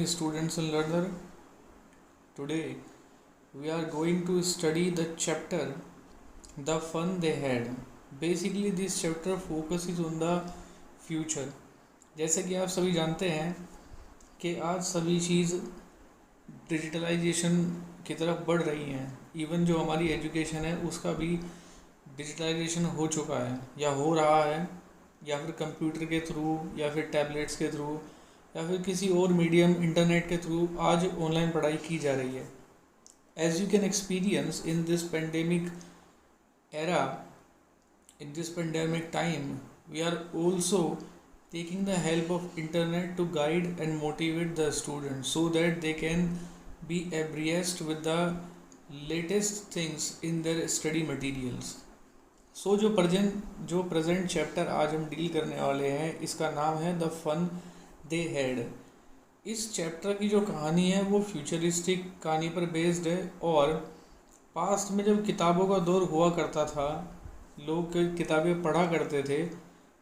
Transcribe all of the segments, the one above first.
students and learner. Today we are going to study the chapter The Fun They Had. Basically this chapter focuses on the future. जैसे कि आप सभी जानते हैं कि आज सभी चीज़ डिजिटलाइजेशन की तरफ बढ़ रही हैं। इवन जो हमारी एजुकेशन है उसका भी डिजिटलाइजेशन हो चुका है या हो रहा है, या फिर कंप्यूटर के थ्रू या फिर टैबलेट्स के थ्रू या फिर किसी और मीडियम इंटरनेट के थ्रू आज ऑनलाइन पढ़ाई की जा रही है। As you can experience in this pandemic era, in this pandemic time, we are also taking the help of internet to guide and motivate the students so that they can be abreast with the latest things in their study materials. So जो present chapter आज हम deal करने वाले हैं इसका नाम है the fun they had. इस चैप्टर की जो कहानी है वो फ्यूचरिस्टिक कहानी पर बेस्ड है, और पास्ट में जब किताबों का दौर हुआ करता था, लोग किताबें पढ़ा करते थे,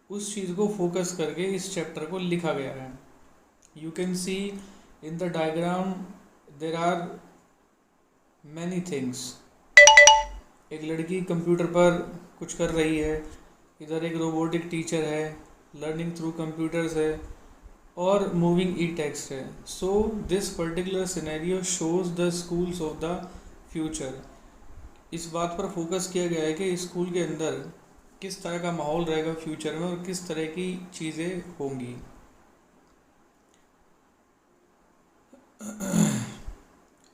उस चीज़ को फोकस करके इस चैप्टर को लिखा गया है। You can see in the diagram there are many things. एक लड़की कंप्यूटर पर कुछ कर रही है, इधर एक रोबोटिक टीचर है, लर्निंग थ्रू कंप्यूटर्स है, और मूविंग ई टेक्स्ट है। So this particular scenario shows the schools of the future. इस बात पर फोकस किया गया है कि स्कूल के अंदर किस तरह का माहौल रहेगा फ्यूचर में और किस तरह की चीज़ें होंगी।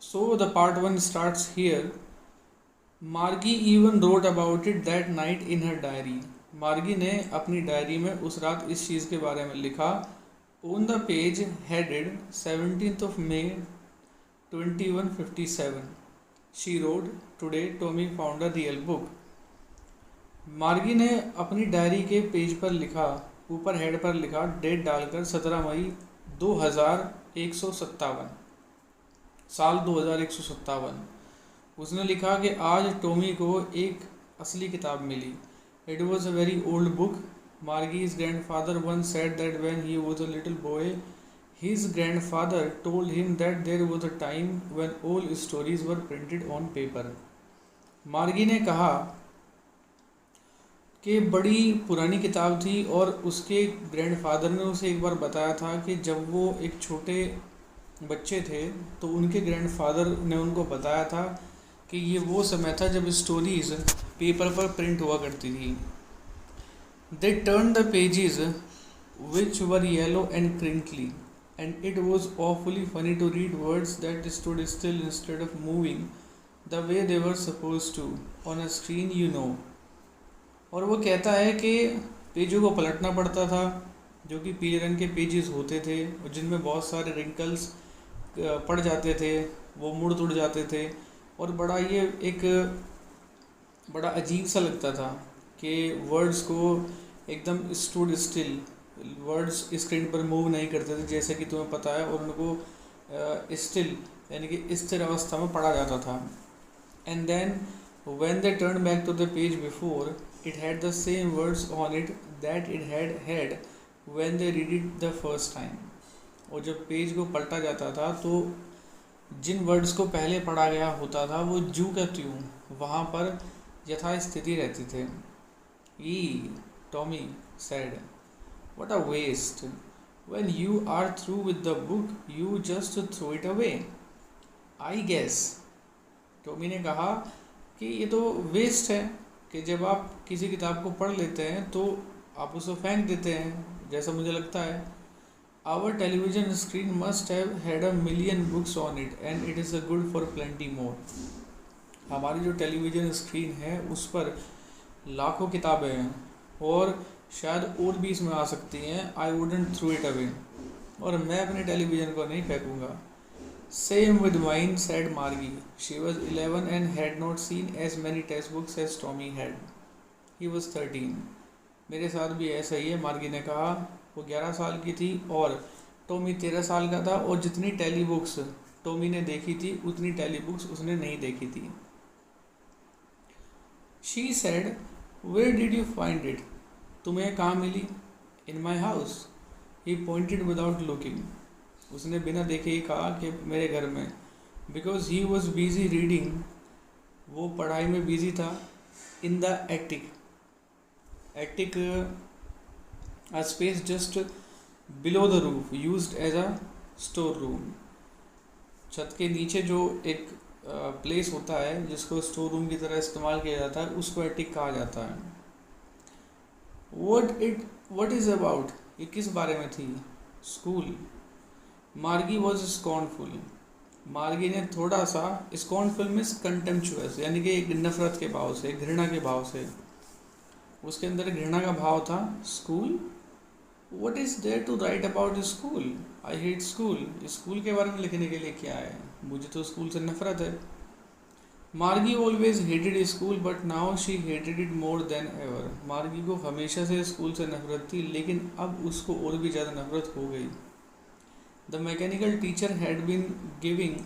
So the part 1 starts here. Margie even wrote about it that night in her diary. Margie ने अपनी डायरी में उस रात इस चीज़ के बारे में लिखा। On the page headed 17th of May 2157 she road, today Tommy found a real book. मार्गी ने अपनी डायरी के पेज पर लिखा, ऊपर हेड पर लिखा, डेट डालकर 17 मई 2157, साल 2157। उसने लिखा कि आज टॉमी को एक असली किताब मिली। It was a very old book. Margie's grandfather once said that when he was a little boy, his grandfather told him that there was a time when all stories were printed on paper. मार्गी ने कहा कि बड़ी पुरानी किताब थी, और उसके ग्रैंडफादर ने उसे एक बार बताया था कि जब वो एक छोटे बच्चे थे तो उनके ग्रैंडफादर ने उनको बताया था कि ये वो समय था जब स्टोरीज़ पेपर पर प्रिंट हुआ करती थी। They turned the pages, which were yellow and crinkly, and it was awfully funny to read words that stood still instead of moving the way they were supposed to on a screen, you know. और वो कहता है कि पेजों को पलटना पड़ता था, जो कि पीले रंग के पेजेस होते थे और जिनमें बहुत सारे रिंकल्स पड़ जाते थे, वो मुड़ तुड़ जाते थे, और ये एक बड़ा अजीब सा लगता था कि वर्ड्स को एकदम स्टूड स्टिल, वर्ड्स स्क्रीन पर मूव नहीं करते थे जैसे कि तुम्हें पता है, और उनको स्टिल यानी कि स्थिर अवस्था में पढ़ा जाता था। And then when they turn back to the page before, it had the same words on it that it had had when they read it the first time. और जब पेज को पलटा जाता था तो जिन वर्ड्स को पहले पढ़ा गया होता था वो जू का त्यों वहाँ पर यथास्थिति रहती थे। Tommy said, "What a waste! When you are through with the book, you just throw it away, I guess." Tommy ने कहा कि ये तो वेस्ट है कि जब आप किसी किताब को पढ़ लेते हैं तो आप उसे फेंक देते हैं, जैसा मुझे लगता है। Our television screen must have had a million books on it, and it is good for plenty more. हमारी जो टेलीविज़न स्क्रीन है उस पर लाखों किताबें हैं, और शायद और भी इसमें आ सकती हैं। I wouldn't throw it away, और मैं अपने टेलीविज़न को नहीं फेंकूँगा। Same with mine, said Margie. She was 11 and had not seen as many text books as Tommy had. He was 13। मेरे साथ भी ऐसा ही है, मार्गी ने कहा। वो 11 साल की थी और टॉमी 13 साल का था, और जितनी टेली बुक्स टॉमी ने देखी थी उतनी टेली बुक्स उसने नहीं देखी थी। She said, where did you find it? तुम्हें कहाँ मिली? In my house. He pointed without looking. उसने बिना देखे ही कहा कि मेरे घर में, because he was busy reading, वो पढ़ाई में बिजी था, in the attic, attic a space just below the roof used as a store room, छत के नीचे जो एक प्लेस होता है जिसको स्टोर रूम की तरह इस्तेमाल किया जाता है उसको एटिक कहा जाता है। what is about, ये किस बारे में थी? स्कूल। मार्गी वॉज स्कॉर्नफुल, मार्गी ने थोड़ा सा, स्कॉर्नफुल मीन्स कंटेम्पचुअस, यानी कि एक नफरत के भाव से, घृणा के भाव से, उसके अंदर घृणा का भाव था। School, What is there to write about school? I hate school. School के बारे में लिखने के लिए क्या है? मुझे तो स्कूल से नफरत है। मार्गी always hated school, but now she hated it more than ever. मार्गी को हमेशा से स्कूल से नफरत थी, लेकिन अब उसको और भी ज़्यादा नफरत हो गई। The mechanical teacher had been giving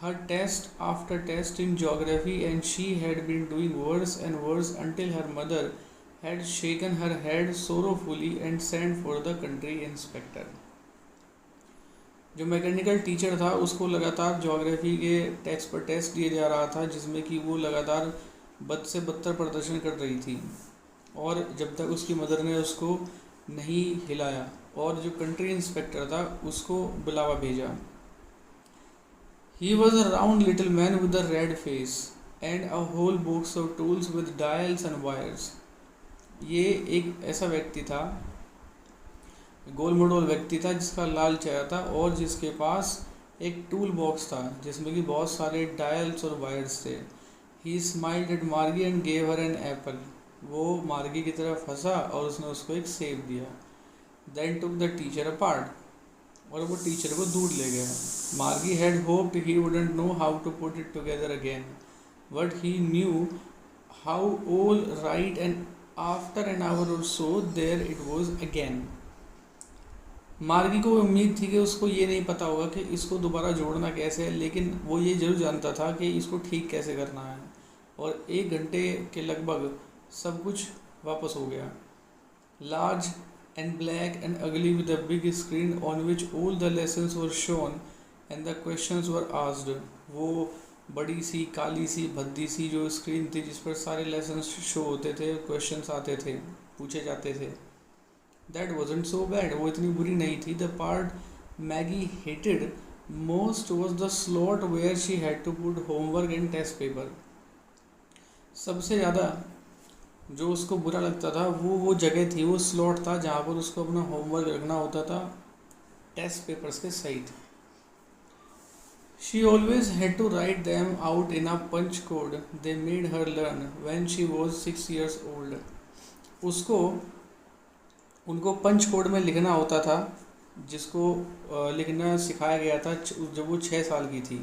her test after test in geography, and she had been doing worse and worse until her mother had shaken her head sorrowfully and sent for the country inspector. जो mechanical teacher था उसको लगातार geography के test पर test दिए जा रहा था, जिसमें कि वो लगातार बद से बदतर प्रदर्शन कर रही थी, और जब तक उसकी मदर ने उसको नहीं हिलाया, और जो कंट्री इंस्पेक्टर था उसको बुलावा भेजा। He was a round little man with a red face and a whole box of tools with dials and wires. ये एक ऐसा व्यक्ति था, गोल मटोल व्यक्ति था, जिसका लाल चेहरा था और जिसके पास एक टूल बॉक्स था जिसमें कि बहुत सारे डायल्स और वायर्स थे। He smiled at Margie and gave her an apple, वो मार्गी की तरफ हंसा और उसने उसको एक सेब दिया। Then took the teacher apart, और वो टीचर को दूर ले गया। Margie had hoped he wouldn't know how to put it together again, but he knew how all right, and after an hour or so there it was again. Margie को उम्मीद थी कि उसको ये नहीं पता होगा कि इसको दोबारा जोड़ना कैसे है, लेकिन वो ये जरूर जानता था कि इसको ठीक कैसे करना है, और 1 घंटे के लगभग सब कुछ वापस हो गया। लार्ज एंड ब्लैक एंड अगली with a big screen on which all the lessons were shown and the questions were asked, वो बड़ी सी काली सी भद्दी सी जो स्क्रीन थी जिस पर सारे लेसन्स शो होते थे, क्वेश्चंस आते थे, पूछे जाते थे। दैट वॉजंट सो बैड, वो इतनी बुरी नहीं थी। The part Maggie hated most was the slot where she had to put homework and test paper. सबसे ज़्यादा जो उसको बुरा लगता था वो जगह थी, वो स्लॉट था जहाँ पर उसको अपना होमवर्क रखना होता था टेस्ट पेपर्स के सहित। She always had to write them out in a punch code they made her learn when she was 6 years old. उसको उनको पंच कोड में लिखना होता था, जिसको लिखना सिखाया गया था जब वो 6 साल की थी।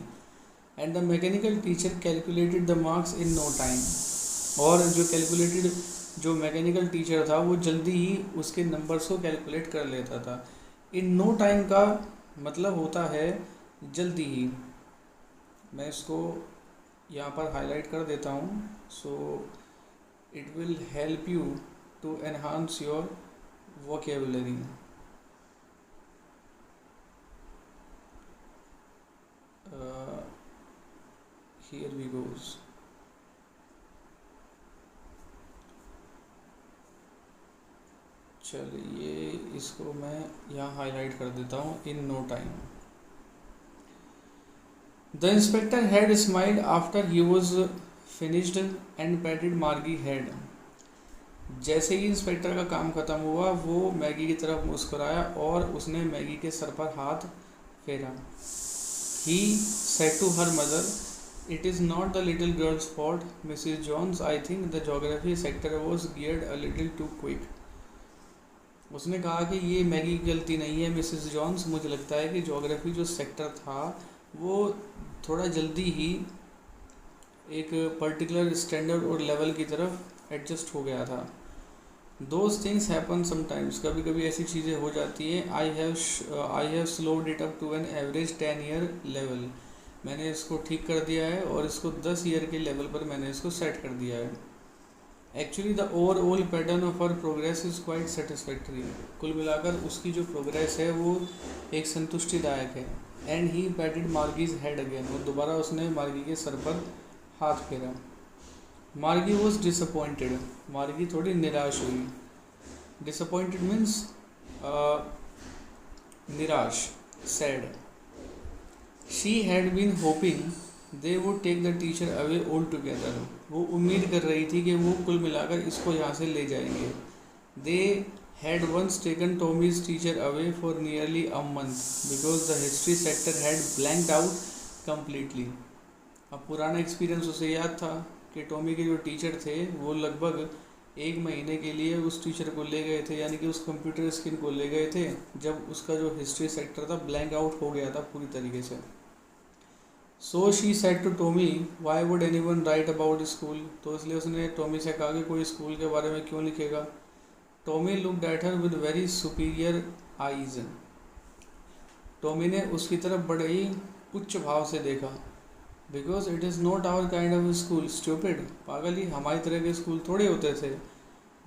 And the mechanical teacher calculated the marks in no time, और जो मैकेनिकल टीचर था वो जल्दी ही उसके नंबर्स को कैलकुलेट कर लेता था। इन नो टाइम का मतलब होता है जल्दी ही। मैं इसको यहाँ पर हाईलाइट कर देता हूँ, so it will help you to enhance your vocabulary. Here we goes. चलिए इसको मैं यहाँ हाईलाइट कर देता हूँ, in no time. The inspector had smiled after he was finished and patted Margie head. जैसे ही इंस्पेक्टर का काम खत्म हुआ वो मैगी की तरफ मुस्कुराया और उसने मैगी के सर पर हाथ फेरा। He said to her mother, "It is not the little girl's fault, Mrs. Jones. I think the geography sector was geared a little too quick." उसने कहा कि ये मैगी की गलती नहीं है मिसेस जॉन्स, मुझे लगता है कि ज्योग्राफी जो सेक्टर था वो थोड़ा जल्दी ही एक पर्टिकुलर स्टैंडर्ड और लेवल की तरफ एडजस्ट हो गया था। दोज थिंग्स हैपन समटाइम्स, कभी कभी ऐसी चीज़ें हो जाती हैं। I have slowed it up to an average 10 year level, मैंने इसको ठीक कर दिया है और इसको 10 ईयर के लेवल पर मैंने इसको सेट कर दिया है। Actually the overall pattern of her progress is quite satisfactory. कुल मिलाकर उसकी जो प्रोग्रेस है वो एक संतुष्टिदायक है। And he patted Margie's head again, और दोबारा उसने मार्गी के सर पर हाथ फेरा। मार्गी वॉज डिसअपॉइंटेड, मार्गी थोड़ी निराश हुई। डिसअपॉइंटेड मीन्स निराश, sad. She had been hoping they would take the teacher away altogether, वो उम्मीद कर रही थी कि वो कुल मिलाकर इसको यहाँ से ले जाएंगे। They had once taken Tommy's teacher away for nearly a month because the history sector had blanked out completely. अब पुराना एक्सपीरियंस उसे याद था कि टॉमी के जो टीचर थे वो लगभग 1 महीने के लिए उस टीचर को ले गए थे, यानी कि उस कंप्यूटर स्क्रीन को ले गए थे जब उसका जो हिस्ट्री सेक्टर था ब्लैंक आउट हो गया था पूरी तरीके से। So she said to Tommy why would anyone write about school, तो इसलिए उसने टॉमी से कहा कि कोई स्कूल के बारे में क्यों लिखेगा। Tommy looked at her with very superior eyes, Tommy ने उसकी तरफ बड़े ही उच्च भाव से देखा। Because it is not our kind of school stupid, पागल ही हमारी तरह के स्कूल थोड़े होते थे।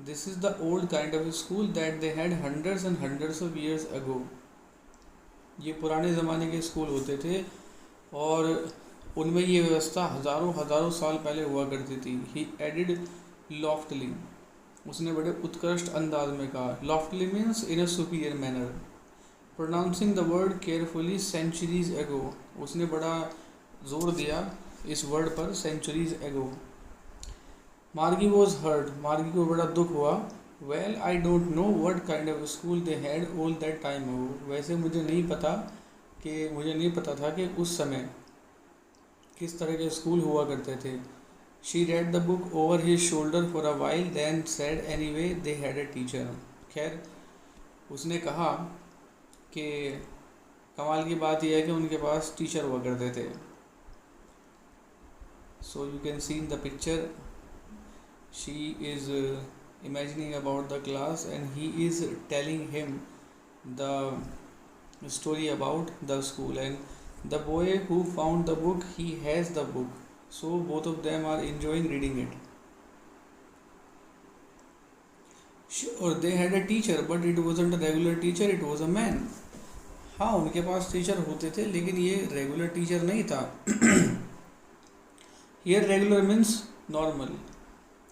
This is the old kind of school that they had hundreds and hundreds of years ago, ये पुराने ज़माने के स्कूल होते थे और उनमें ये व्यवस्था हज़ारों हज़ारों साल पहले हुआ करती थी। ही एडिड लॉफ्टली, उसने बड़े उत्कृष्ट अंदाज में कहा। Loftily means in a superior manner, pronouncing the word carefully centuries ago, उसने बड़ा जोर दिया इस वर्ड पर, सेंचुरीज एगो। मार्गी वॉज हर्ट, मार्गी को बड़ा दुख हुआ। Well I don't know what kind of school they had all that time ago, वैसे मुझे नहीं पता था कि उस समय किस तरह के स्कूल हुआ करते थे। She read the book over his shoulder for a while then said anyway they had a teacher. खैर उसने कहा कि कमाल की बात यह है कि उनके पास टीचर हुआ करते थे। So you can see in the picture she is imagining about the class and he is telling him the story about the school, and the boy who found the book, he has the book, so both of them are enjoying reading it. Sure, they had a teacher but it wasn't a regular teacher, it was a man. हाँ, उनके पास teacher होते थे लेकिन ये regular teacher नहीं था। Here regular means normal,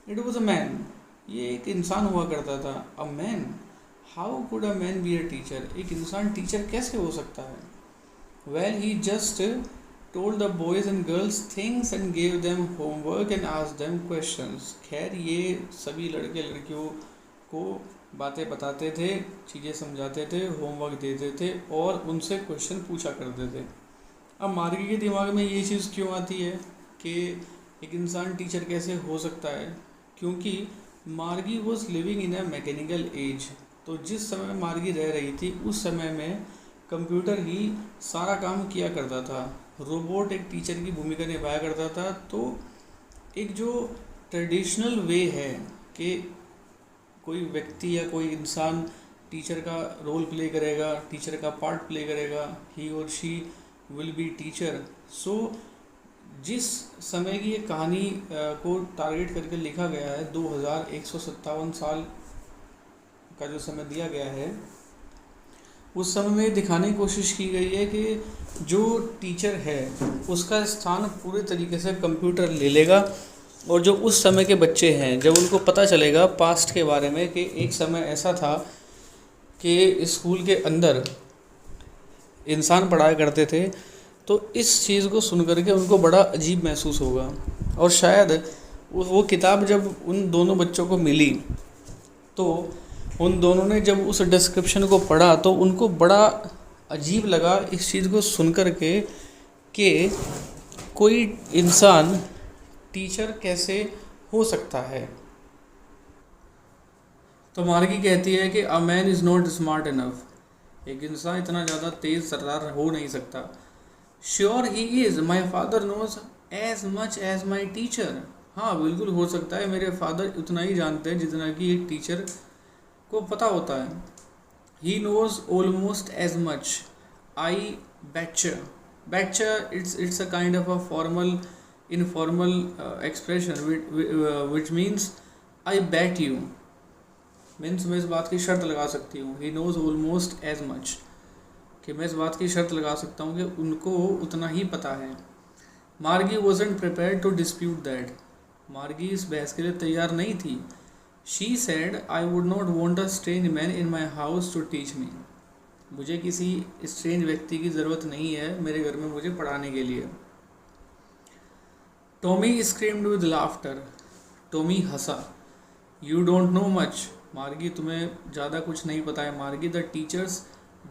it was a man, ये एक इंसान हुआ करता था। A man, how could a man be a teacher, एक इंसान टीचर कैसे हो सकता है। Well he just told the boys and girls things and gave them homework and asked them questions. खैर ये सभी लड़के लड़कियों को बातें बताते थे, चीज़ें समझाते थे, होमवर्क देते थे और उनसे क्वेश्चन पूछा करते थे। अब मार्गी के दिमाग में ये चीज़ क्यों आती है कि एक इंसान टीचर कैसे हो सकता है, क्योंकि Margie was living in a mechanical age, तो जिस समय मार्गी रह रही थी उस समय में कंप्यूटर ही सारा काम किया करता था, रोबोट एक टीचर की भूमिका निभाया करता था। तो एक जो ट्रेडिशनल वे है कि कोई व्यक्ति या कोई इंसान टीचर का रोल प्ले करेगा, टीचर का पार्ट प्ले करेगा, ही और शी विल बी टीचर। सो जिस समय की ये कहानी को टारगेट करके लिखा गया है, 2157 साल का जो समय दिया गया है, उस समय में दिखाने की कोशिश की गई है कि जो टीचर है उसका स्थान पूरे तरीके से कंप्यूटर ले लेगा और जो उस समय के बच्चे हैं जब उनको पता चलेगा पास्ट के बारे में कि एक समय ऐसा था कि स्कूल के अंदर इंसान पढ़ाया करते थे, तो इस चीज़ को सुन करके उनको बड़ा अजीब महसूस होगा। और शायद वो किताब जब उन दोनों बच्चों को मिली तो उन दोनों ने जब उस डिस्क्रिप्शन को पढ़ा तो उनको बड़ा अजीब लगा इस चीज़ को सुन करके कि कोई इंसान टीचर कैसे हो सकता है। तो मार्गी कहती है कि a man is not smart enough, एक इंसान इतना ज़्यादा तेज़ तर्रार हो नहीं सकता। Sure he is, my father knows as much as my teacher, हाँ बिल्कुल हो सकता है, मेरे फादर उतना ही जानते हैं जितना कि एक टीचर को पता होता है। He knows almost as much, I betcha, betcha it's a kind of a formal informal expression which means I bet you means मैं इस बात की शर्त लगा सकती हूँ, he knows almost as much, कि मैं इस बात की शर्त लगा सकता हूँ कि उनको उतना ही पता है। Margie wasn't prepared to dispute that, Margie इस बहस के लिए तैयार नहीं थी। She said I would not want a strange man in my house to teach me, मुझे किसी स्ट्रेंज व्यक्ति की ज़रूरत नहीं है मेरे घर में मुझे पढ़ाने के लिए। Tommy screamed with laughter, Tommy हंसा। You don't know much, Margie तुम्हें ज़्यादा कुछ नहीं पता है। Margie the teachers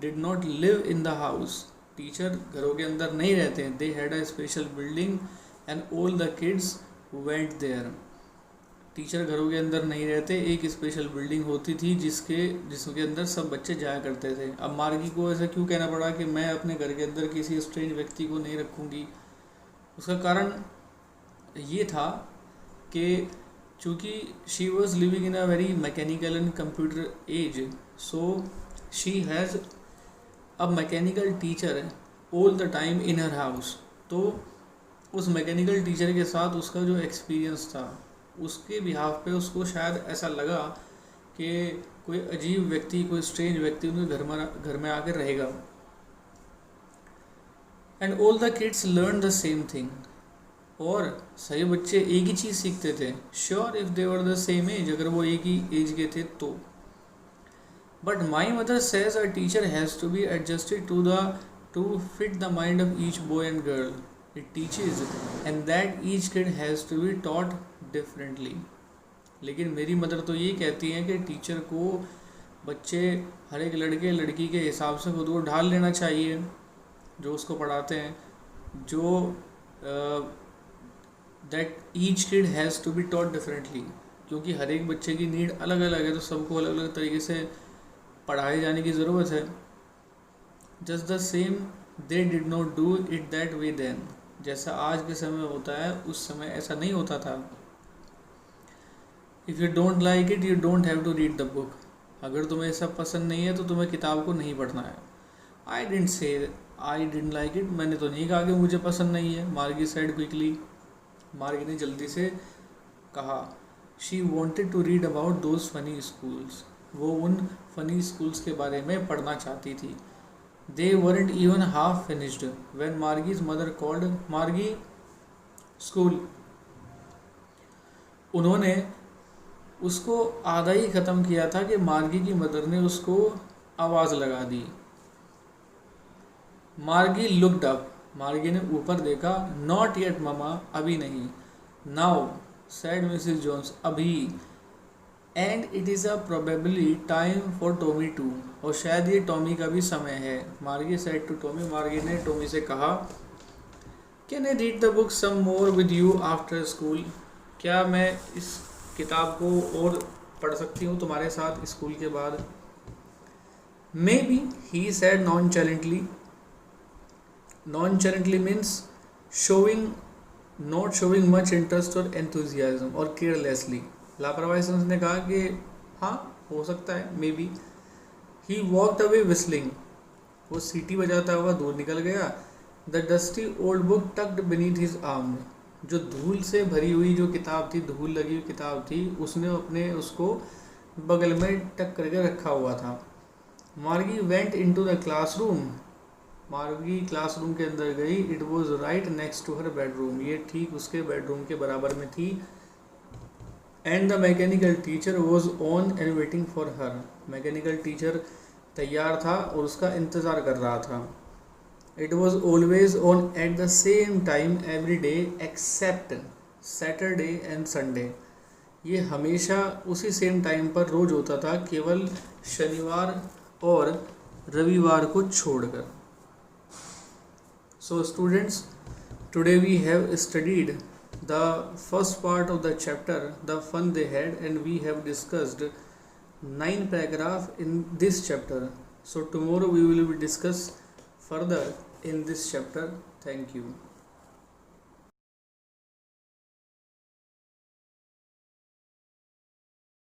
did not live in the house, teacher घरों के अंदर नहीं रहते हैं। They had a special building and all the kids went there, teacher घरों के अंदर नहीं रहते, एक स्पेशल बिल्डिंग होती थी जिसके अंदर सब बच्चे जाया करते थे। अब मार्गी को ऐसा क्यों कहना पड़ा कि मैं अपने घर के अंदर किसी स्ट्रेंज व्यक्ति को नहीं रखूँगी? उसका कारण ये था कि चूँकि she was living in a very mechanical and computer age, so she has a mechanical teacher all the time in her house. तो उस मैकेनिकल टीचर के साथ उसका जो एक्सपीरियंस था उसके बिहाफ पे उसको शायद ऐसा लगा कि कोई अजीब व्यक्ति, कोई स्ट्रेंज व्यक्ति उनके घर में आकर रहेगा। And all the kids learn the same thing, और सभी बच्चे एक ही चीज़ सीखते थे। Sure if they were the same age, अगर वो एक ही एज के थे तो। But my mother says a teacher has to be adjusted to fit the mind of each boy and girl it teaches and that each kid has to be taught differently. लेकिन मेरी mother तो ये कहती है कि teacher को बच्चे, हर एक लड़के लड़की के हिसाब से खुद को ढाल लेना चाहिए जो उसको पढ़ाते हैं, जो that each kid has to be taught differently, क्योंकि हर एक बच्चे की नीड अलग अलग है, तो सबको अलग अलग तरीके से पढ़ाए जाने की ज़रूरत है। Just the same they did not do it that way then, जैसा आज के समय में होता है उस समय ऐसा नहीं होता था। If you don't like it you don't have to read the book, अगर तुम्हें ऐसा पसंद नहीं है तो तुम्हें किताब को नहीं पढ़ना है। I didn't say I didn't like it, मैंने तो नहीं कहा कि मुझे पसंद नहीं है। मार्गी साइड क्विकली, मार्गी ने जल्दी से कहा। She wanted to read about those funny schools, वो उन फनी स्कूल्स के बारे में पढ़ना चाहती थी। They weren't even half finished when Margie's mother called Margie school, उन्होंने उसको आधा ही ख़त्म किया था कि मार्गी की मदर ने उसको आवाज़ लगा दी। मार्गी लुक्ड अप, मार्गी ने ऊपर देखा। नॉट येट ममा, अभी नहीं। नाउ सेड मिसेस जोन्स, अभी। And it is a probably time for Tommy too, और शायद ये टॉमी का भी समय है। मार्गी सेड टू टॉमी, मार्गी ने टॉमी से कहा, can I read the book some more with you after school, क्या मैं इस किताब को और पढ़ सकती हूँ तुम्हारे साथ स्कूल के बाद? Maybe, he said nonchalantly. Nonchalantly means not showing much interest और एंथुजियाज्म और केयरलेसली, लापरवाही से उसने कहा कि हाँ हो सकता है, maybe. He walked away whistling, वो सीटी बजाता हुआ दूर निकल गया। The dusty old book tucked beneath his arm, जो धूल से भरी हुई जो किताब थी, धूल लगी हुई किताब थी, उसने अपने उसको बगल में टक करके रखा हुआ था। Margie went into the classroom, Margie classroom के अंदर गई। It was right next to her bedroom, ये ठीक उसके बेडरूम के बराबर में थी। And the mechanical teacher was on and waiting for her, mechanical teacher तैयार था और उसका इंतज़ार कर रहा था। It was always on at the same time every day except Saturday and Sunday, ये हमेशा उसी सेम टाइम पर रोज़ होता था, केवल शनिवार और रविवार को छोड़कर। So students, today we have studied the first part of the chapter, the fun they had, and we have discussed 9 paragraphs in this chapter. So tomorrow we will discuss further in this chapter. Thank you.